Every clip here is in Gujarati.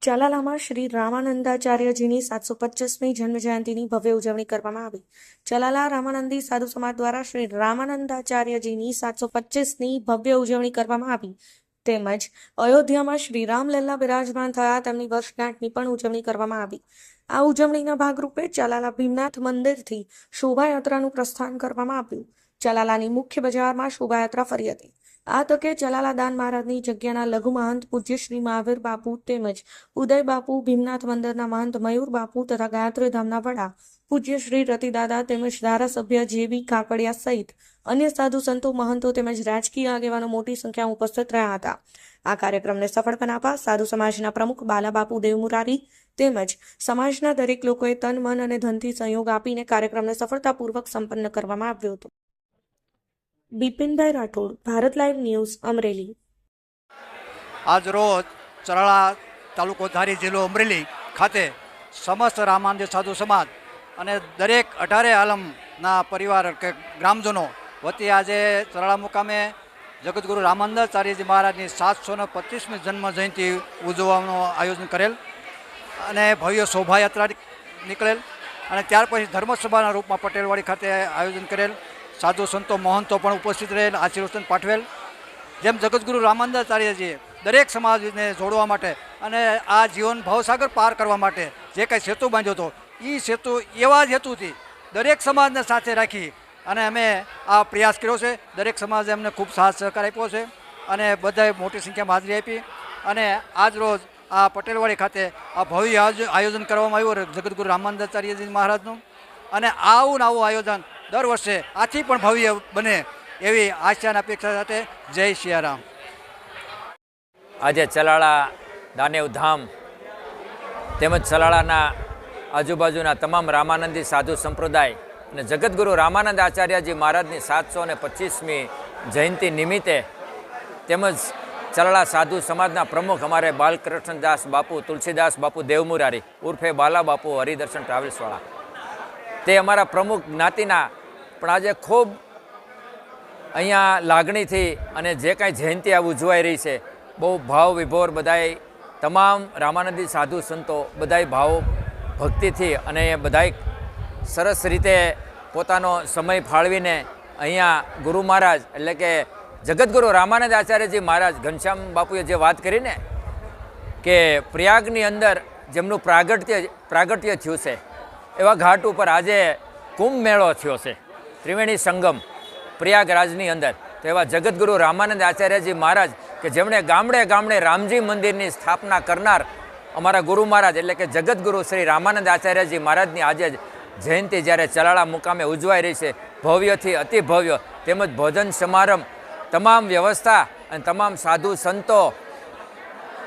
ચલાલામાં શ્રી રામાનંદાચાર્યજીની 725મી જન્મજયંતિની ભવ્ય ઉજવણી કરવામાં આવી. ચલાલા રામાનંદી સાધુ સમાજ દ્વારા શ્રી રામાનંદાચાર્યજીની 725ની ભવ્ય ઉજવણી કરવામાં આવી. તેમજ અયોધ્યામાં શ્રી રામલલ્લા બિરાજમાન થયા તેમની વર્ષગાંઠની પણ ઉજવણી કરવામાં આવી. આ ઉજવણીના ભાગરૂપે ચલાલા ભીમનાથ મંદિરથી શોભાયાત્રાનું પ્રસ્થાન કરવામાં આવ્યું. ચલાલાની મુખ્ય બજારમાં શોભાયાત્રા ફરી હતી. આ તકે ચલાલા દાન મહારાજની જગ્યાના લઘુ મહંત પૂજ્ય શ્રી મહાવીર બાપુ તેમજ ઉદય બાપુ, ભીમનાથ મંદિરના મહંત મયુર બાપુ તથા ગાયત્રી ધામના વડા પૂજ્ય શ્રી રતિદાદા તેમજ ધારાસભ્ય જેબી કાકડિયા સહિત અન્ય સાધુ સંતો, મહંતો તેમજ રાજકીય આગેવાનો મોટી સંખ્યામાં ઉપસ્થિત રહ્યા હતા. આ કાર્યક્રમને સફળ બનાવવા સાધુ સમાજના પ્રમુખ બાલાબાપુ દેવમુરારી તેમજ સમાજના દરેક લોકોએ તન, મન અને ધનથી સહયોગ આપીને કાર્યક્રમને સફળતાપૂર્વક સંપન્ન કરવામાં આવ્યો હતો. બિપિનભાઈ રાઠોડ, ભારત લાઈવ ન્યૂઝ, અમરેલી. આજ રોજ ચરાળા તાલુકો ધારી જિલ્લો અમરેલી ખાતે સમસ્ત રામાનંદ સાધુ સમાજ અને દરેક 18 આલમના પરિવાર કે ગ્રામજનો વતી આજે ચરાળા મુકામે જગતગુરુ રામાનંદાચાર્યજી મહારાજની 725મી જન્મ જયંતિ ઉજવવાનું આયોજન કરેલ અને ભવ્ય શોભાયાત્રા નીકળેલ અને ત્યાર પછી ધર્મસભાના રૂપમાં પટેલવાડી ખાતે આયોજન કરેલ. સાધુ સંતો, મહંતો પણ ઉપસ્થિત રહેલ, આશીર્વચન પાઠવેલ. જેમ જગતગુરુ રામાનંદાચાર્યજીએ દરેક સમાજને જોડવા માટે અને આ જીવન ભવસાગર પાર કરવા માટે જે કંઈ સેતુ બાંધ્યો હતો એ સેતુ એવા જ હેતુથી દરેક સમાજને સાથે રાખી અને અમે આ પ્રયાસ કર્યો છે. દરેક સમાજે અમને ખૂબ સાથ સહકાર આપ્યો છે અને બધાએ મોટી સંખ્યામાં હાજરી આપી અને આજ રોજ આ પટેલવાડી ખાતે આ ભવ્ય આયોજન કરવામાં આવ્યું જગતગુરુ રામાનંદાચાર્યજી મહારાજનું અને આવું આયોજન દર વર્ષે આથી પણ ભવ્ય બને એવી આશા અને અપેક્ષા સાથે જય સિયારામ. આજે ચલાળા દાનેવ ધામ તેમજ ચલાળાના આજુબાજુના તમામ રામાનંદી સાધુ સંપ્રદાય અને જગતગુરુ રામાનંદ આચાર્યજી મહારાજની 725મી જયંતિ નિમિત્તે તેમજ ચલાળા સાધુ સમાજના પ્રમુખ અમારે બાલકૃષ્ણદાસ બાપુ, તુલસીદાસ બાપુ દેવમુરારી ઉર્ફે બાલા બાપુ હરિદર્શન ટ્રાવેલ્સવાળા, તે અમારા પ્રમુખ જ્ઞાતિના પણ આજે ખૂબ અહીંયા લાગણીથી અને જે કાંઈ જયંતિ આ ઉજવાઈ રહી છે બહુ ભાવ વિભોર બધાય તમામ રામાનંદી સાધુ સંતો બધાય ભાવ ભક્તિથી અને બધાય સરસ રીતે પોતાનો સમય ફાળવીને અહીંયા ગુરુ મહારાજ એટલે કે જગતગુરુ રામાનંદ આચાર્યજી મહારાજ ઘનશ્યામ બાપુએ જે વાત કરીને કે પ્રયાગની અંદર જેમનું પ્રાગટ્ય થયું છે એવા ઘાટ ઉપર આજે કુંભ મેળો થયો છે, ત્રિવેણી સંગમ પ્રયાગરાજની અંદર. તો એવા જગતગુરુ રામાનંદ આચાર્યજી મહારાજ કે જેમણે ગામડે ગામડે રામજી મંદિરની સ્થાપના કરનાર અમારા ગુરુ મહારાજ એટલે કે જગતગુરુ શ્રી રામાનંદ આચાર્યજી મહારાજની આજે જયંતિ જ્યારે ચલાળા મુકામે ઉજવાઈ રહી છે ભવ્યથી અતિ ભવ્ય, તેમજ ભોજન સમારંભ, તમામ વ્યવસ્થા અને તમામ સાધુ સંતો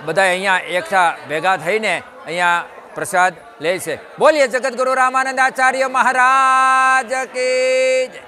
બધા અહીંયા એકઠા ભેગા થઈને અહીંયા પ્રસાદ લે છે. બોલીએ જગતગુરુ રામાનંદ આચાર્ય મહારાજ કી જય.